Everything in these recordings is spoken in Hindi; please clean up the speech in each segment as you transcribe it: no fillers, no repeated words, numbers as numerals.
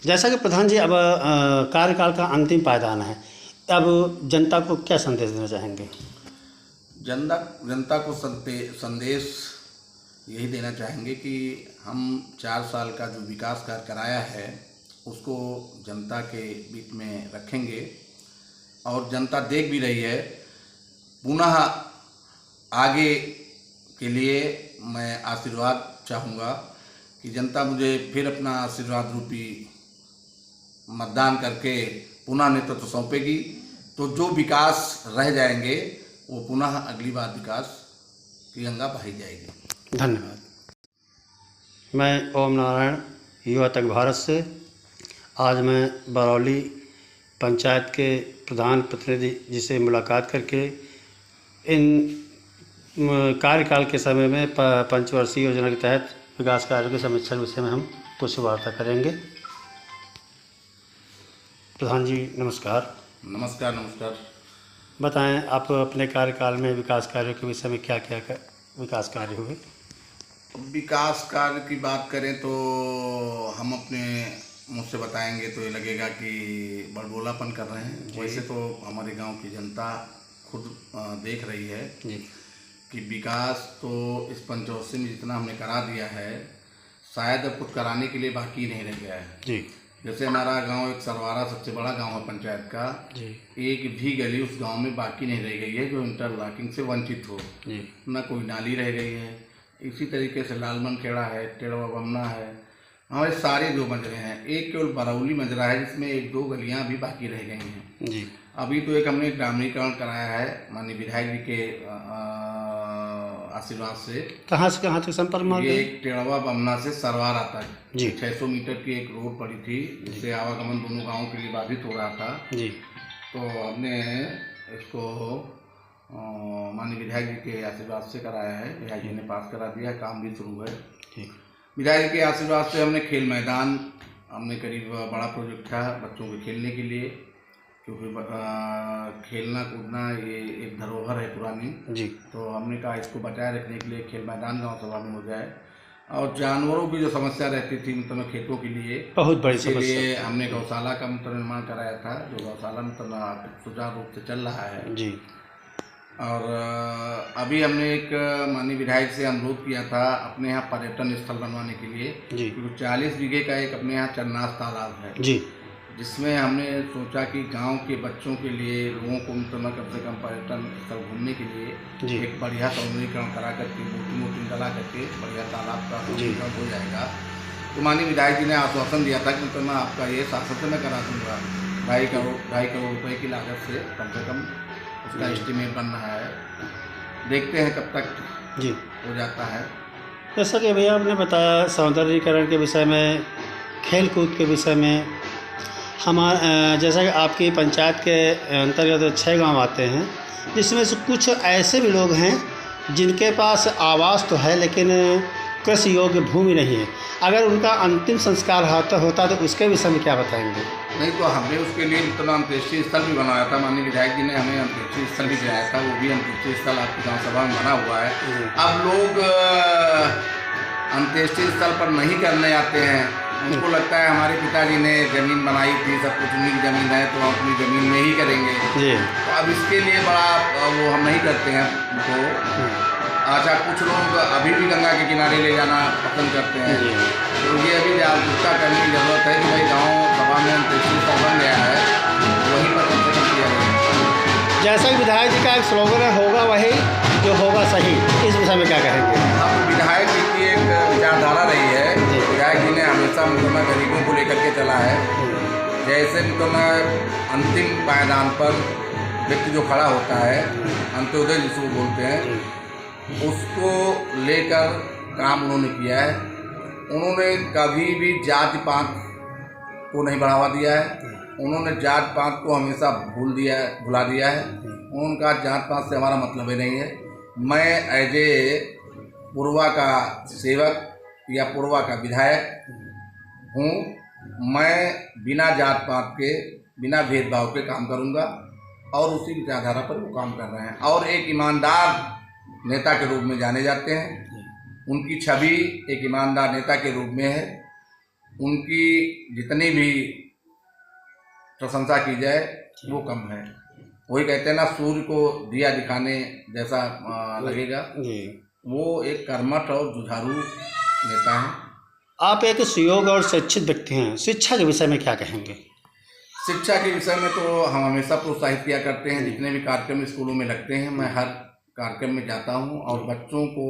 जैसा कि प्रधान जी अब कार्यकाल का अंतिम पायदान है, अब जनता को क्या संदेश देना चाहेंगे? जनता जनता को संदेश यही देना चाहेंगे कि हम 4 साल का जो विकास कार्य कराया है उसको जनता के बीच में रखेंगे और जनता देख भी रही है। पुनः आगे के लिए मैं आशीर्वाद चाहूँगा कि जनता मुझे फिर अपना आशीर्वाद रूपी मतदान करके पुनः नेतृत्व सौंपेगी, तो जो विकास रह जाएंगे वो पुनः अगली बार विकास की गंगा बहाई जाएगी। धन्यवाद। मैं ओम नारायण, युवा तक भारत से। आज मैं बरौली पंचायत के प्रधान प्रतिनिधि जी से मुलाकात करके इन कार्यकाल के समय में पंचवर्षीय योजना के तहत विकास कार्यों की समीक्षा के विषय में हम कुछ वार्ता करेंगे। प्रधान जी नमस्कार। नमस्कार। नमस्कार। बताएं, आप अपने कार्यकाल में विकास कार्यों के विषय में क्या क्या विकास कार्य हुए? विकास कार्य की बात करें तो हम अपने मुझसे बताएंगे तो ये लगेगा कि बड़बोलापन कर रहे हैं। वैसे तो हमारे गांव की जनता खुद देख रही है कि विकास तो इस पंचवर्षीय में जितना हमने करा दिया है, शायद अब कुछ कराने के लिए बाकी नहीं रह गया है जी। जैसे हमारा गांव एक सरवारा सबसे बड़ा गांव है पंचायत का जी। एक भी गली उस गांव में बाकी नहीं रह गई है जो इंटरलॉकिंग से वंचित हो जी। न कोई नाली रह गई है। इसी तरीके से लालमन खेड़ा है, टेढ़वा बमना है, हमारे सारे जो मजरे हैं। एक केवल बरौली मजरा है जिसमें 1-2 गलियां भी बाकी रह गई हैं जी। अभी तो एक हमने ग्रामीणीकरण कराया है माननीय विधायक जी के आशीर्वाद से। कहाँ तक संपर्क में? ये टेढ़वा बमना से सरवारा तक जी 600 मीटर की एक रोड पड़ी थी जिससे आवागमन दोनों गांवों के लिए बाधित हो रहा था जी। तो हमने इसको माननीय विधायक जी के आशीर्वाद से कराया है। विधायक जी ने पास करा दिया, काम भी शुरू है। विधायक जी के आशीर्वाद से हमने खेल मैदान, हमने करीब बड़ा प्रोजेक्ट था बच्चों के खेलने के लिए, क्योंकि खेलना कूदना ये एक धरोहर है पुरानी जी। तो हमने कहा इसको बचाए रखने के लिए खेल मैदान गांव सभा में हो जाए। और जानवरों की जो समस्या रहती थी मतलब खेतों के लिए बहुत बड़ी समस्या, इसलिए हमने गौशाला का निर्माण कराया था, जो गौशाला मतलब सुचारू रूप से चल रहा है जी। और अभी हमने एक माननीय विधायक से अनुरोध किया था अपने यहाँ पर्यटन स्थल बनवाने के लिए जी। क्योंकि 40 बीघे का एक अपने यहाँ चन्नास तालाब है जी, जिसमें हमने सोचा कि गांव के बच्चों के लिए, लोगों को मतलब कम से कम पर्यटन स्थल घूमने के लिए एक बढ़िया सौंदर्यीकरण करा करके मूर्ति डला करके बढ़िया तालाब का सौंदर्यीकरण हो जाएगा। तो माननीय विधायक जी ने आश्वासन दिया था कि मतलब मैं आपका ये शासन से मैं करा दूँगा। 2.5 करोड़ रुपये की लागत से कम उसका एस्टीमेट बन रहा है। देखते हैं कब तक जी हो जाता है। जैसा कि भैया आपने बताया सौंदर्यीकरण के विषय में, खेल कूद के विषय में, जैसा कि आपकी पंचायत के अंतर्गत 6 गांव आते हैं, जिसमें से कुछ ऐसे भी लोग हैं जिनके पास आवास तो है लेकिन कृषि योग्य भूमि नहीं है। अगर उनका अंतिम संस्कार होता तो उसके विषय में क्या बताएंगे? नहीं तो हमने उसके लिए इतना अंत्येष्टि स्थल भी बनाया था। माननीय विधायक जी ने हमें अंत्येष्टि स्थल भी दिलाया था, वो भी अंत्येष्टि स्थल आपकी गाँव सभा में बना हुआ है। अब लोग अंत्येष्टि स्थल पर नहीं करने आते हैं, उनको लगता है हमारे पिताजी ने ज़मीन बनाई थी, सब कुछ उन्हीं की ज़मीन है तो हम अपनी ज़मीन में ही करेंगे जी। तो अब इसके लिए बड़ा वो हम नहीं करते हैं उनको। अच्छा, कुछ लोग अभी भी गंगा के किनारे ले जाना पसंद करते हैं, तो ये अभी जागरूकता करने की ज़रूरत है कि भाई गाँव सभा में अंत्येष्टि स्थल बन गया है, वहीं पर कम से कम किया जाए। जैसा विधायक जी का एक स्लोगन है, होगा वही जो होगा सही, इस विषय में क्या कहेंगे? अब विधायक जी की एक विचारधारा रही है। विधायक जी ने हमेशा मतलब गरीबों को लेकर के चला है। जैसे मतलब अंतिम पायदान पर व्यक्ति जो खड़ा होता है, अंत्योदय जिसको बोलते हैं, उसको लेकर काम उन्होंने किया है। उन्होंने कभी भी जाति पात को नहीं बढ़ावा दिया है। उन्होंने जात पात को हमेशा भुला दिया है। उनका जात पात से हमारा मतलब ही नहीं है। मैं एज ए पूर्वा का सेवक या पूर्वा का विधायक हूँ। मैं बिना जात पात के, बिना भेदभाव के काम करूँगा और उसी विचारधारा पर वो काम कर रहे हैं और एक ईमानदार नेता के रूप में जाने जाते हैं। उनकी छवि एक ईमानदार नेता के रूप में है। उनकी जितनी भी प्रशंसा की जाए वो कम है। वही कहते हैं ना, सूर्य को दिया दिखाने जैसा लगेगा। वो एक कर्मठ और जुझारू नेता है। आप एक सुयोग्य और शिक्षित व्यक्ति हैं, शिक्षा के विषय में क्या कहेंगे? शिक्षा के विषय में तो हम हमेशा प्रोत्साहित किया करते हैं। जितने भी कार्यक्रम स्कूलों में लगते हैं, मैं हर कार्यक्रम में जाता हूं और बच्चों को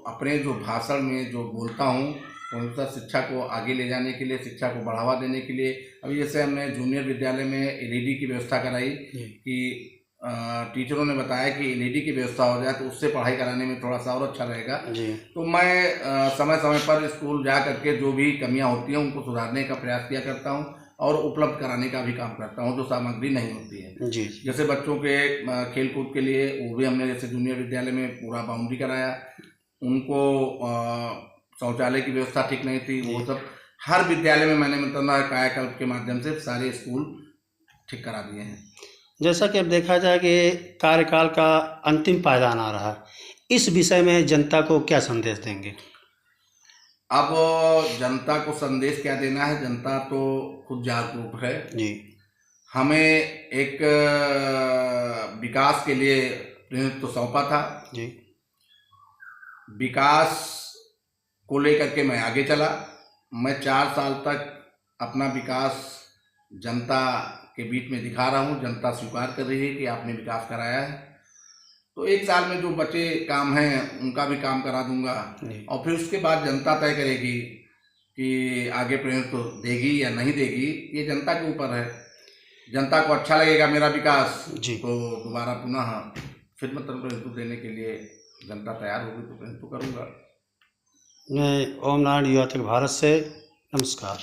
अपने जो भाषण में जो बोलता हूं, उनका शिक्षा को आगे ले जाने के लिए, शिक्षा को बढ़ावा देने के लिए। अभी जैसे हमने जूनियर विद्यालय में एलईडी की व्यवस्था कराई कि टीचरों ने बताया कि एलईडी की व्यवस्था हो जाए तो उससे पढ़ाई कराने में थोड़ा सा और अच्छा रहेगा। तो मैं समय समय पर स्कूल जा करके जो भी कमियां होती हैं उनको सुधारने का प्रयास किया करता हूं और उपलब्ध कराने का भी काम करता हूं जो सामग्री नहीं होती है। जैसे बच्चों के खेल कूद के लिए वो भी हमने जैसे जूनियर विद्यालय में पूरा बाउंड्री कराया। उनको शौचालय की व्यवस्था ठीक नहीं थी, वो सब हर विद्यालय में मैंने मतलब कायाकल्प के माध्यम से सारे स्कूल ठीक करा दिए हैं। जैसा कि अब देखा जाए कि कार्यकाल का अंतिम पायदान आ रहा है, इस विषय में जनता को क्या संदेश देंगे? अब जनता को संदेश क्या देना है, जनता तो खुद जागरूक है जी। हमें एक विकास के लिए नेतृत्व सौंपा था जी। विकास को लेकर के मैं आगे चला। मैं 4 साल तक अपना विकास जनता के बीच में दिखा रहा हूँ। जनता स्वीकार कर रही है कि आपने विकास कराया है। तो 1 साल में जो बचे काम हैं उनका भी काम करा दूंगा और फिर उसके बाद जनता तय करेगी कि आगे नेतृत्व देगी या नहीं देगी। ये जनता के ऊपर है। जनता को अच्छा लगेगा मेरा विकास जी, तो दोबारा पुनः फिर मतलब नेतृत्व देने के लिए जनता तैयार होगी तो नेतृत्व करूँगा। मैं ओम नारायण युवा तक भारत से नमस्कार।